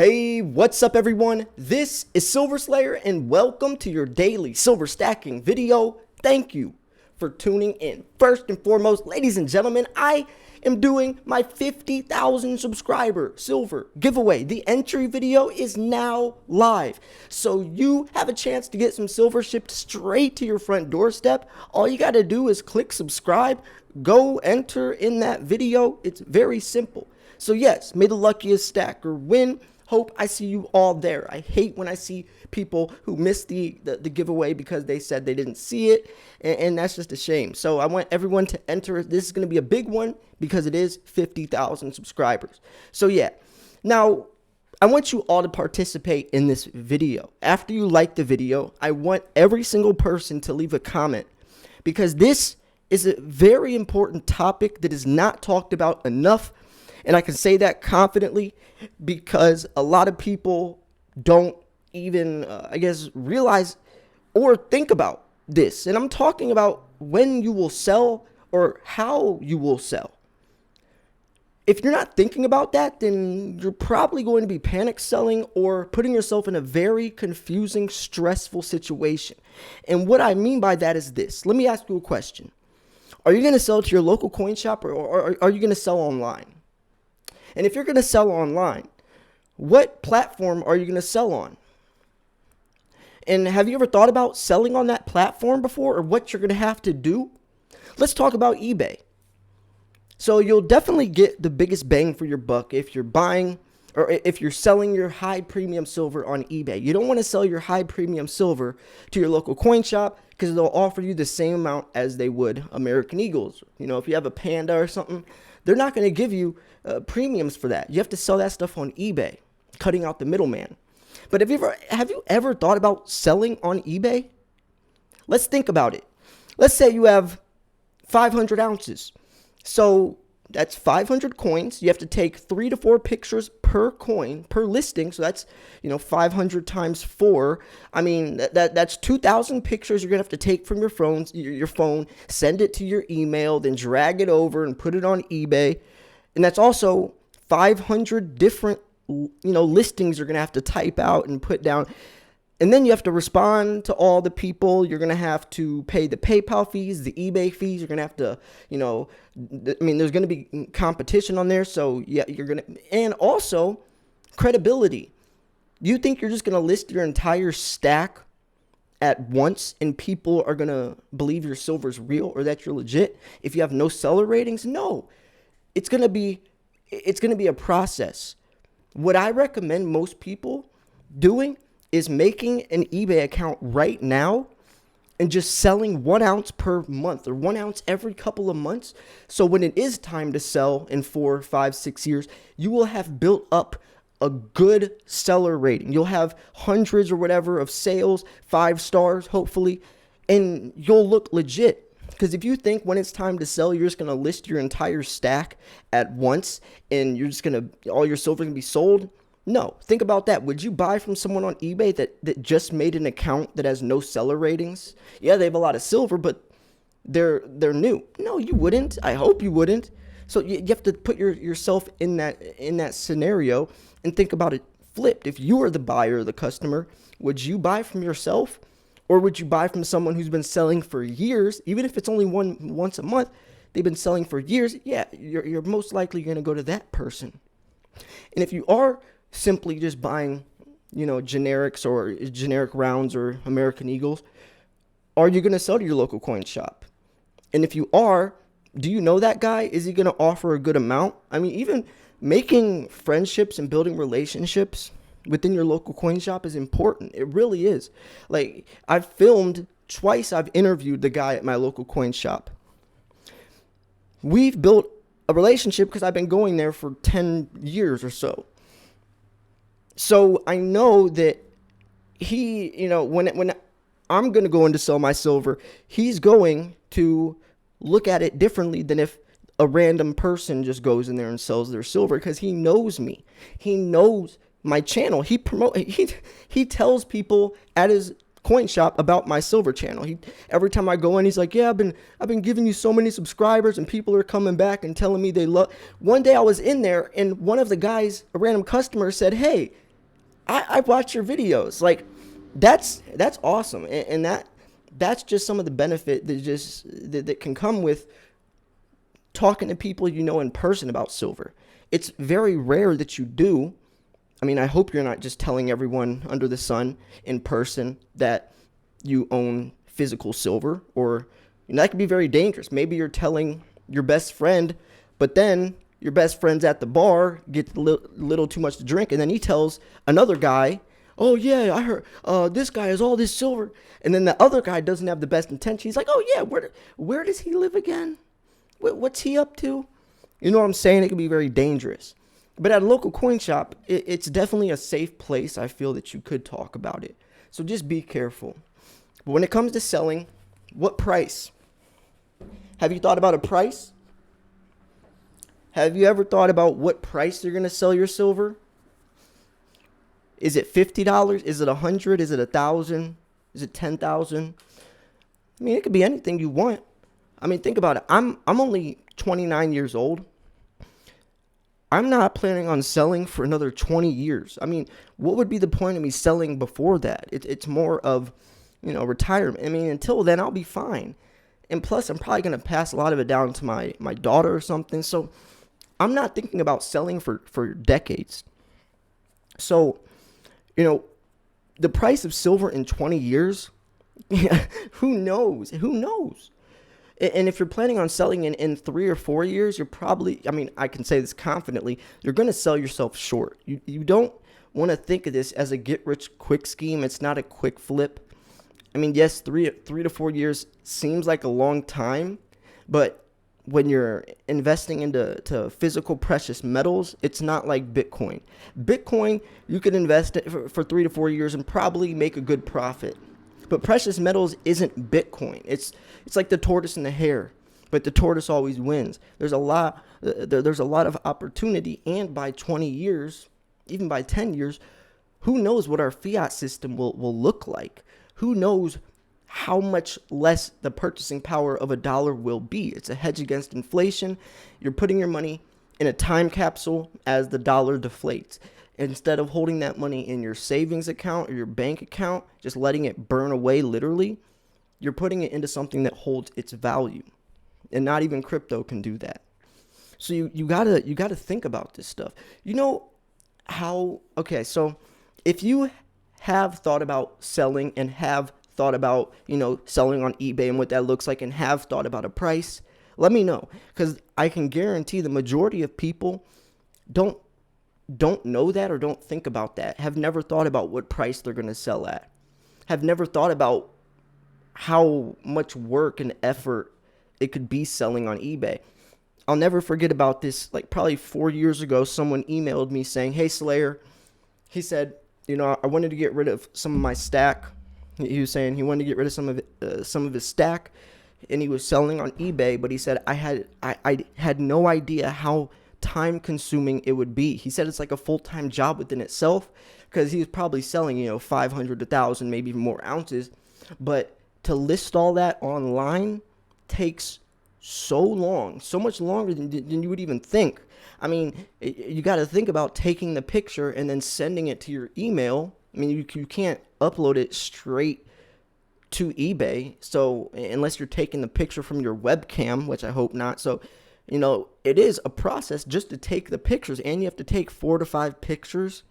Hey, what's up everyone? This is Silver Slayer and welcome to your daily silver stacking video. Thank you for tuning in. First and foremost, ladies and gentlemen, I am doing my 50,000 subscriber silver giveaway. The entry video is now live. So you have a chance to get some silver shipped straight to your front doorstep. All you got to do is click subscribe, go enter in that video. It's very simple. So yes, may the luckiest stacker win. Hope I see you all there. I hate when I see people who miss the giveaway because they said they didn't see it, and that's just a shame. So I want everyone to enter. This is going to be a big one because it is 50,000 subscribers. So yeah, now I want you all to participate in this video. After you like the video, I want every single person to leave a comment because this is a very important topic that is not talked about enough. And I can say that confidently because a lot of people don't even, realize or think about this. And I'm talking about when you will sell or how you will sell. If you're not thinking about that, then you're probably going to be panic selling or putting yourself in a very confusing, stressful situation. And what I mean by that is this. Let me ask you a question. Are you going to sell to your local coin shop or are you going to sell online? And if you're going to sell online, what platform are you going to sell on? And have you ever thought about selling on that platform before or what you're going to have to do? Let's talk about eBay. So you'll definitely get the biggest bang for your buck if you're buying or if you're selling your high premium silver on eBay. You don't want to sell your high premium silver to your local coin shop because they'll offer you the same amount as they would American Eagles. You know, if you have a Panda or something, they're not going to give you premiums for that. You have to sell that stuff on eBay, cutting out the middleman. But have you ever thought about selling on eBay? Let's think about it. Let's say you have 500 ounces. So that's 500 coins. You have to take 3 to 4 pictures per coin, per listing. So that's, 500 times 4. I mean, that's 2,000 pictures you're going to have to take from your phone, send it to your email, then drag it over and put it on eBay. And that's also 500 different, listings you're going to have to type out and put down. And then you have to respond to all the people. You're going to have to pay the PayPal fees, the eBay fees. You're going to have to, there's going to be competition on there. So yeah, and also credibility. You think you're just going to list your entire stack at once and people are going to believe your silver's real or that you're legit if you have no seller ratings? No, it's going to be a process. What I recommend most people doing is making an eBay account right now and just selling 1 ounce per month or 1 ounce every couple of months. So when it is time to sell in 4, 5, 6 years, you will have built up a good seller rating. You'll have hundreds or whatever of sales, 5 stars, hopefully, and you'll look legit. Because if you think when it's time to sell, you're just going to list your entire stack at once and you're just going to, all your silver can be sold. No, think about that. Would you buy from someone on eBay that just made an account that has no seller ratings? Yeah, they have a lot of silver, but they're new. No, you wouldn't. I hope you wouldn't. So you have to put yourself in that scenario and think about it flipped. If you are the buyer or the customer, would you buy from yourself or would you buy from someone who's been selling for years? Even if it's only once a month, they've been selling for years. Yeah, you're most likely going to go to that person. And if you are simply just buying, generics or generic rounds or American Eagles, are you going to sell to your local coin shop? And if you are, do you know that guy? Is he going to offer a good amount? I mean, even making friendships and building relationships within your local coin shop is important. It really is. Like, I've filmed twice. I've interviewed the guy at my local coin shop. We've built a relationship because I've been going there for 10 years or so. So I know that he, when I'm going to go in to sell my silver, he's going to look at it differently than if a random person just goes in there and sells their silver because he knows me. He knows my channel. He tells people at his coin shop about my silver channel. Every time I go in, he's like, yeah, I've been giving you so many subscribers and people are coming back and telling me they love. One day I was in there and one of the guys, a random customer, said, hey, I watch your videos. Like, that's awesome, and that's just some of the benefit that can come with talking to people in person about silver. It's very rare that you do. I mean, I hope you're not just telling everyone under the sun in person that you own physical silver, or that could be very dangerous. Maybe you're telling your best friend, but then your best friend's at the bar, gets a little too much to drink, and then he tells another guy, "Oh yeah, I heard this guy has all this silver," and then the other guy doesn't have the best intention. He's like, "Oh yeah, where does he live again? What's he up to?" You know what I'm saying? It can be very dangerous. But at a local coin shop, it's definitely a safe place. I feel that you could talk about it. So just be careful. But when it comes to selling, what price? Have you thought about a price? Have you ever thought about what price you're going to sell your silver? Is it $50? Is it $100? Is it $1,000? Is it $10,000? I mean, it could be anything you want. I mean, think about it. I'm only 29 years old. I'm not planning on selling for another 20 years. I mean, what would be the point of me selling before that? It's more of, retirement. I mean, until then, I'll be fine. And plus, I'm probably going to pass a lot of it down to my daughter or something. So I'm not thinking about selling for decades. So, the price of silver in 20 years, who knows? Who knows? And if you're planning on selling in 3 or 4 years, you're probably, I mean, I can say this confidently, you're going to sell yourself short. You don't want to think of this as a get-rich-quick scheme. It's not a quick flip. I mean, yes, three to 4 years seems like a long time, but when you're investing into physical precious metals, it's not like Bitcoin. Bitcoin, you can invest it for 3 to 4 years and probably make a good profit. But precious metals isn't Bitcoin. It's like the tortoise and the hare, but the tortoise always wins. There's a lot of opportunity, and by 20 years, even by 10 years, who knows what our fiat system will look like? Who knows how much less the purchasing power of a dollar will be? It's a hedge against inflation. You're putting your money in a time capsule as the dollar deflates. Instead of holding that money in your savings account or your bank account, just letting it burn away literally, you're putting it into something that holds its value. And not even crypto can do that. So you gotta think about this stuff. So if you have thought about selling and have thought about, selling on eBay and what that looks like, and have thought about a price, let me know. Because I can guarantee the majority of people don't know that, or don't think about that, have never thought about what price they're going to sell at, have never thought about how much work and effort it could be selling on eBay. I'll never forget about this. Like probably 4 years ago, someone emailed me saying, "Hey Slayer," he said, "I wanted to get rid of some of my stack." He was saying he wanted to get rid of some of his stack, and he was selling on eBay. But he said, I had no idea how time consuming it would be. He said it's like a full-time job within itself, because he was probably selling 500 to 1,000, maybe even more ounces. But to list all that online takes so long, so much longer than you would even think. I mean, you got to think about taking the picture and then sending it to your email. I mean, you can't upload it straight to eBay. So unless you're taking the picture from your webcam, which I hope not. So, it is a process just to take the pictures, and you have to take 4 to 5 pictures.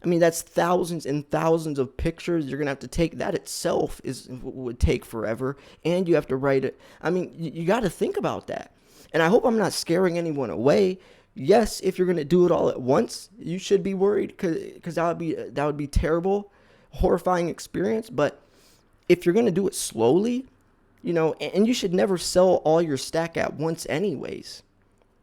I mean, that's thousands and thousands of pictures you're going to have to take. That itself would take forever, and you have to write it. I mean, you got to think about that. And I hope I'm not scaring anyone away. Yes, if you're going to do it all at once, you should be worried, because that would be terrible, horrifying experience. But if you're going to do it slowly, and you should never sell all your stack at once anyways.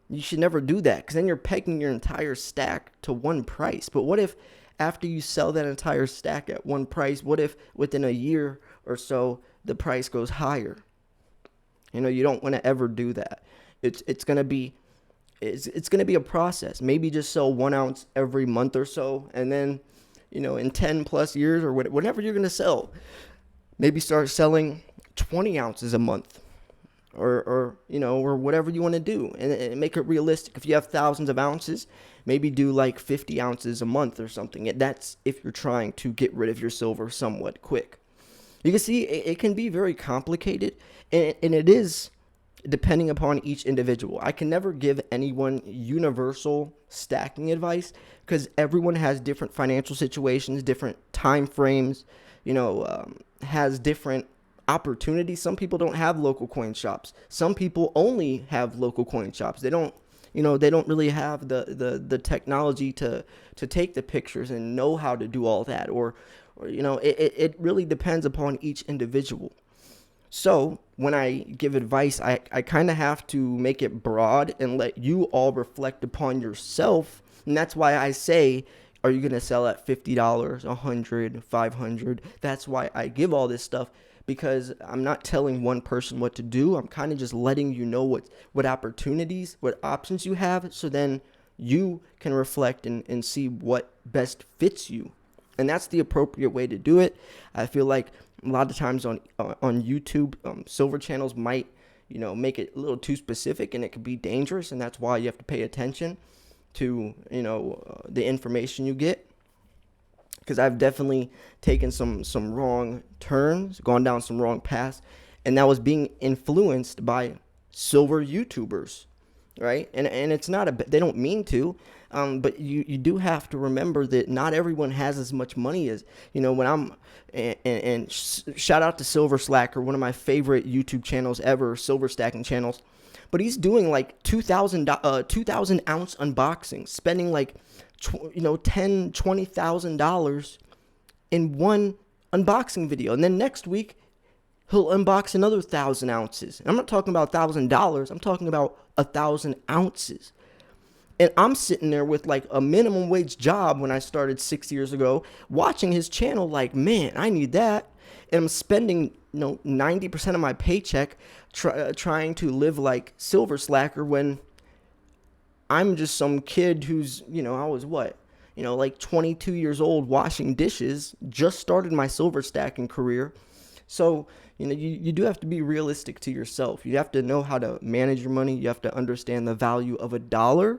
You should never do that, because then you're pegging your entire stack to one price. But what if after you sell that entire stack at one price, what if within a year or so the price goes higher? You don't want to ever do that. It's going to be a process. Maybe just sell 1 ounce every month or so, and then in 10 plus years or whatever you're going to sell, maybe start selling 20 ounces a month, or or whatever you want to do, and make it realistic. If you have thousands of ounces, maybe do like 50 ounces a month or something. And that's if you're trying to get rid of your silver somewhat quick. You can see it can be very complicated, and it is depending upon each individual. I can never give anyone universal stacking advice because everyone has different financial situations, different time frames, has different opportunities. Some people don't have local coin shops. Some people only have local coin shops. They don't really have the technology to take the pictures and know how to do all that, or it really depends upon each individual. So when I give advice, I kind of have to make it broad and let you all reflect upon yourself. And that's why I say, are you going to sell at $50, $100, $500? That's why I give all this stuff, because I'm not telling one person what to do. I'm kind of just letting you know what opportunities, what options you have, so then you can reflect and see what best fits you. And that's the appropriate way to do it. I feel like a lot of times on YouTube, silver channels might, make it a little too specific, and it can be dangerous. And that's why you have to pay attention to, the information you get. Because I've definitely taken some wrong turns, gone down some wrong paths, and that was being influenced by silver YouTubers, right? And it's not they don't mean to, but you do have to remember that not everyone has as much money as, when I'm, and shout out to Silver Slacker, one of my favorite YouTube channels ever, silver stacking channels, but he's doing like 2,000 ounce unboxings, spending like $10,000-$20,000 in one unboxing video, and then next week he'll unbox another 1,000 ounces. And I'm not talking about $1,000. I'm talking about 1,000 ounces. And I'm sitting there with like a minimum wage job when I started 6 years ago, watching his channel like, man, I need that. And I'm spending 90% of my paycheck trying to live like Silver Slacker when I'm just some kid who's, I was like 22 years old washing dishes, just started my silver stacking career. So, you do have to be realistic to yourself. You have to know how to manage your money. You have to understand the value of $1.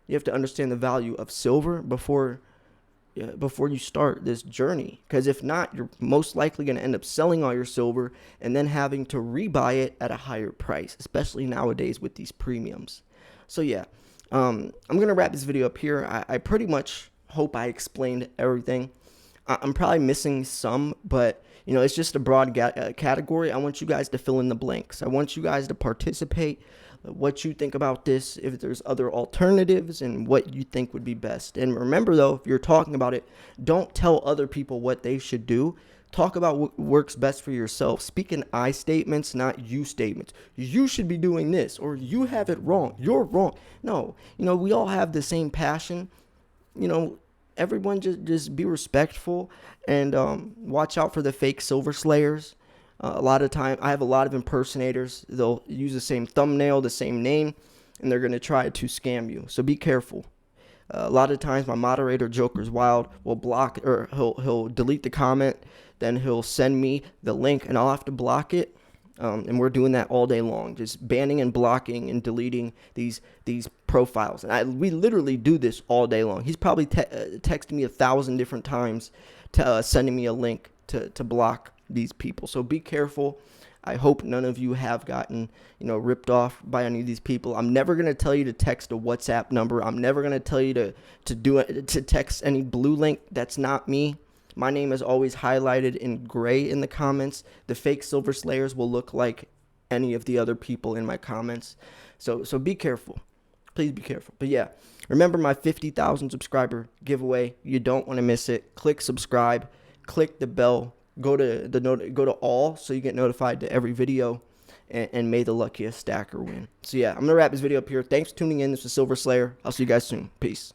You have to understand the value of silver before you start this journey. Because if not, you're most likely going to end up selling all your silver and then having to rebuy it at a higher price, especially nowadays with these premiums. So yeah, I'm going to wrap this video up here. I pretty much hope I explained everything. I'm probably missing some, but it's just a broad category. I want you guys to fill in the blanks. I want you guys to participate, what you think about this, if there's other alternatives, and what you think would be best. And remember though, if you're talking about it, don't tell other people what they should do. Talk about what works best for yourself. Speak in I statements, not you statements. You should be doing this, or you have it wrong. You're wrong. No, we all have the same passion. Everyone just be respectful, and watch out for the fake silver slayers. A lot of time, I have a lot of impersonators. They'll use the same thumbnail, the same name, and they're going to try to scam you. So be careful. A lot of times my moderator, Joker's Wild, will block, or he'll delete the comment, then he'll send me the link and I'll have to block it. And we're doing that all day long, just banning and blocking and deleting these profiles. And we literally do this all day long. He's probably texted me 1,000 different times to sending me a link to block these people. So be careful. I hope none of you have gotten, ripped off by any of these people. I'm never going to tell you to text a WhatsApp number. I'm never going to tell you to text any blue link. That's not me. My name is always highlighted in gray in the comments. The fake silver slayers will look like any of the other people in my comments. So be careful. Please be careful. But yeah, remember my 50,000 subscriber giveaway. You don't want to miss it. Click subscribe. Click the bell. Go to all so you get notified to every video, and may the luckiest stacker win. So yeah, I'm gonna wrap this video up here. Thanks for tuning in. This is Silver Slayer. I'll see you guys soon. Peace.